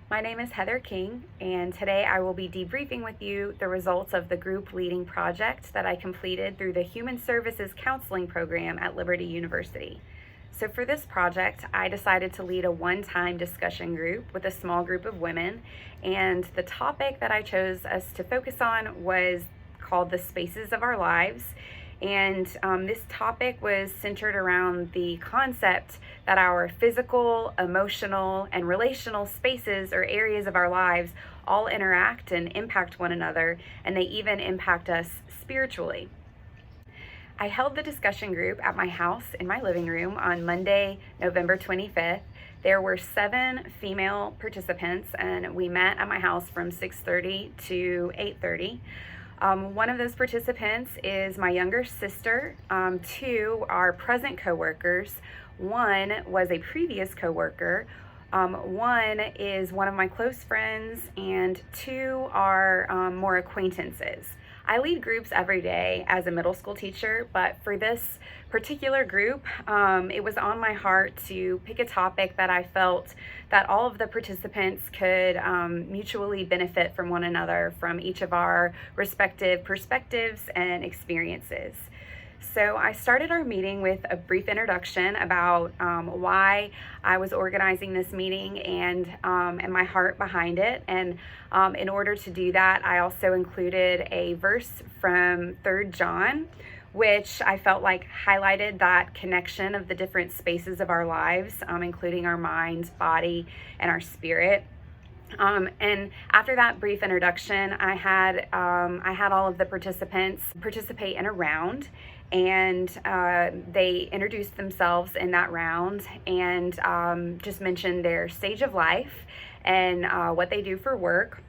My name is Heather King, and today I will be debriefing with you the results of the group leading project that I completed through the Human Services Counseling Program at Liberty University. So for this project, I decided to lead a one-time discussion group with a small group of women, and the topic that I chose us to focus on was called the spaces of our lives. And this topic was centered around the concept that our physical, emotional, and relational spaces or areas of our lives all interact and impact one another, and they even impact us spiritually. I held the discussion group at my house in my living room on Monday, November 25th. There were 7 female participants, and we met at my house from 6:30 to 8:30. One of those participants is my younger sister. 2 are present coworkers. 1 was a previous coworker. 1 is one of my close friends, and 2 are more acquaintances. I lead groups every day as a middle school teacher, but for this particular group, it was on my heart to pick a topic that I felt that all of the participants could mutually benefit from one another, from each of our respective perspectives and experiences. So I started our meeting with a brief introduction about why I was organizing this meeting and my heart behind it. And in order to do that, I also included a verse from 3 John, which I felt like highlighted that connection of the different spaces of our lives, including our mind, body, and our spirit. And after that brief introduction, I had all of the participants participate in a round, and they introduced themselves in that round and just mentioned their stage of life and what they do for work.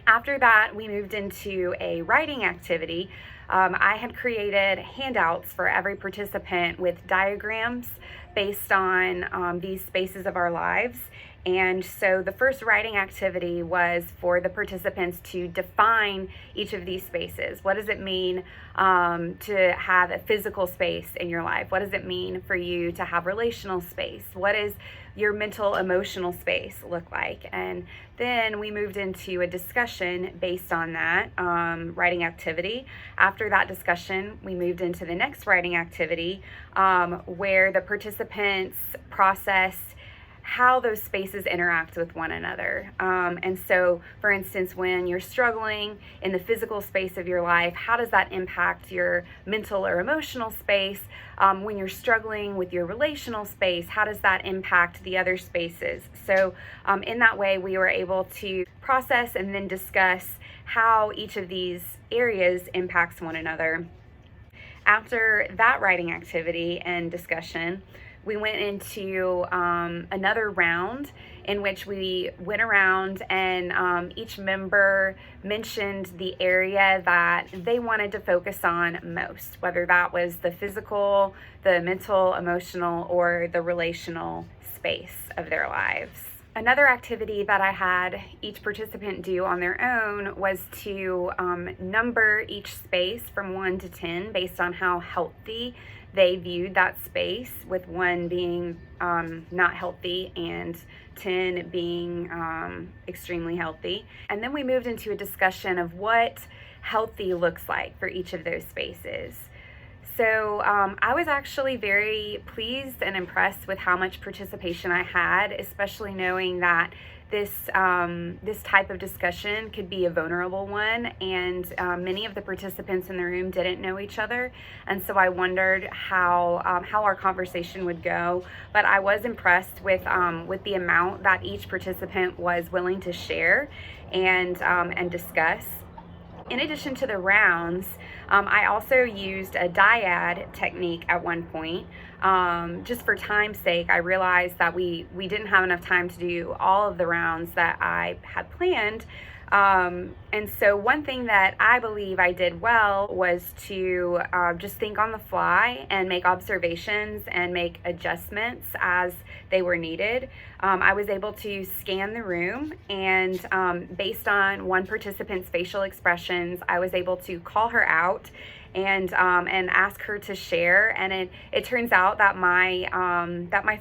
After that, we moved into a writing activity. I had created handouts for every participant with diagrams based on these spaces of our lives. And so the first writing activity was for the participants to define each of these spaces. What does it mean to have a physical space in your life? What does it mean for you to have relational space? What is your mental, emotional space look like? And then we moved into a discussion based on that writing activity. After that discussion, we moved into the next writing activity where the participants processed how those spaces interact with one another. And so, for instance, when you're struggling in the physical space of your life, how does that impact your mental or emotional space? When you're struggling with your relational space, how does that impact the other spaces? So in that way, we were able to process and then discuss how each of these areas impacts one another. After that writing activity and discussion, we went into another round in which we went around and each member mentioned the area that they wanted to focus on most, whether that was the physical, the mental, emotional, or the relational space of their lives. Another activity that I had each participant do on their own was to number each space from 1 to 10 based on how healthy they viewed that space, with 1 being not healthy and 10 being extremely healthy. And then we moved into a discussion of what healthy looks like for each of those spaces. So I was actually very pleased and impressed with how much participation I had, especially knowing that this type of discussion could be a vulnerable one, and many of the participants in the room didn't know each other, and so I wondered how our conversation would go. But I was impressed with the amount that each participant was willing to share and discuss. In addition to the rounds, I also used a dyad technique at one point. Just for time's sake, I realized that we didn't have enough time to do all of the rounds that I had planned. And so one thing that I believe I did well was to just think on the fly and make observations and make adjustments as they were needed. I was able to scan the room, and based on one participant's facial expressions, I was able to call her out and ask her to share. And it turns out that my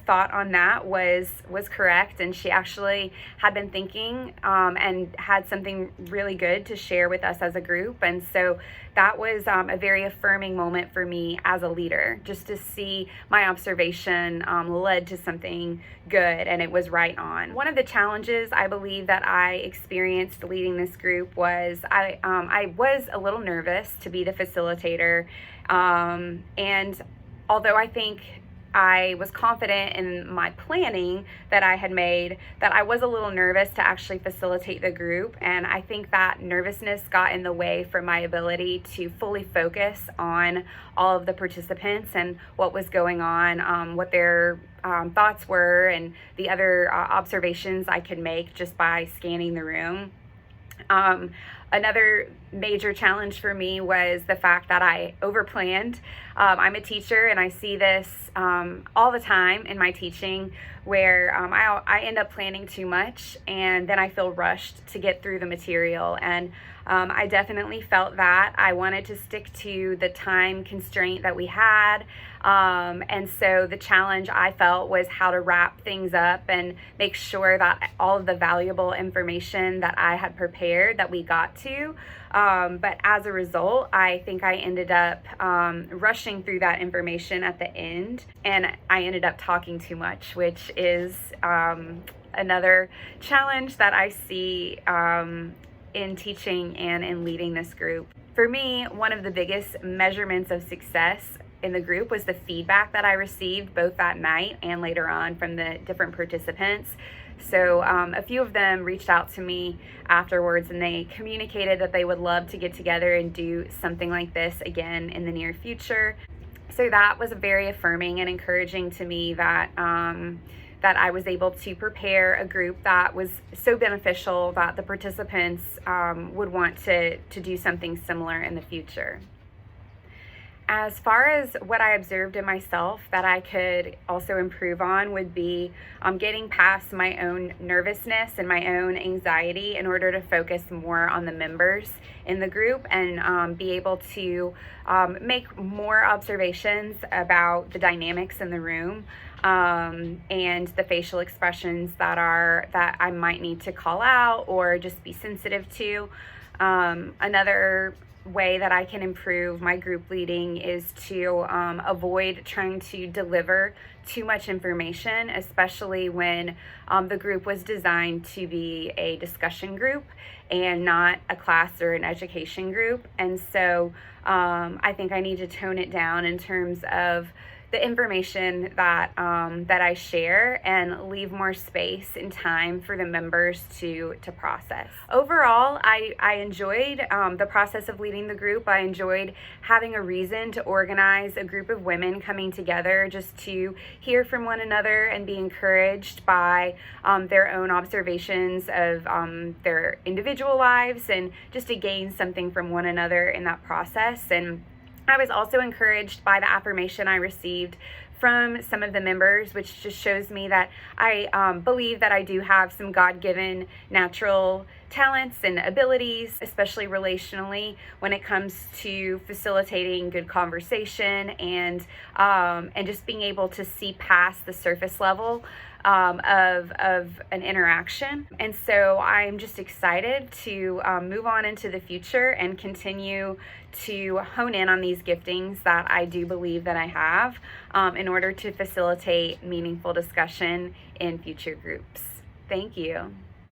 thought on that was correct, and she actually had been thinking and had something really good to share with us as a group. And so that was a very affirming moment for me as a leader, just to see my observation led to something good, and it was right on. One of the challenges I believe that I experienced leading this group was I was a little nervous to be the facilitator, and although I think I was confident in my planning that I had made, that I was a little nervous to actually facilitate the group. And I think that nervousness got in the way from my ability to fully focus on all of the participants and what was going on, what their thoughts were, and the other observations I could make just by scanning the room. Another major challenge for me was the fact that I overplanned. I'm a teacher, and I see this all the time in my teaching, where I end up planning too much, and then I feel rushed to get through the material. And I definitely felt that. I wanted to stick to the time constraint that we had. And so the challenge I felt was how to wrap things up and make sure that all of the valuable information that I had prepared that we got to. But as a result, I think I ended up rushing through that information at the end, and I ended up talking too much, which is another challenge that I see in teaching and in leading this group. For me, one of the biggest measurements of success in the group was the feedback that I received both that night and later on from the different participants. So a few of them reached out to me afterwards, and they communicated that they would love to get together and do something like this again in the near future. So that was very affirming and encouraging to me that that I was able to prepare a group that was so beneficial that the participants would want to do something similar in the future. As far as what I observed in myself that I could also improve on would be getting past my own nervousness and my own anxiety in order to focus more on the members in the group, and be able to make more observations about the dynamics in the room, and the facial expressions that I might need to call out or just be sensitive to. Another way that I can improve my group leading is to avoid trying to deliver too much information, especially when the group was designed to be a discussion group and not a class or an education group. And so I think I need to tone it down in terms of the information that that I share, and leave more space and time for the members to process. Overall, I enjoyed the process of leading the group. I enjoyed having a reason to organize a group of women coming together just to hear from one another and be encouraged by their own observations of their individual lives, and just to gain something from one another in that process. And I was also encouraged by the affirmation I received from some of the members, which just shows me that I believe that I do have some God-given natural talents and abilities, especially relationally, when it comes to facilitating good conversation and just being able to see past the surface level of an interaction. And so I'm just excited to move on into the future and continue to hone in on these giftings that I do believe that I have, in order to facilitate meaningful discussion in future groups. Thank you.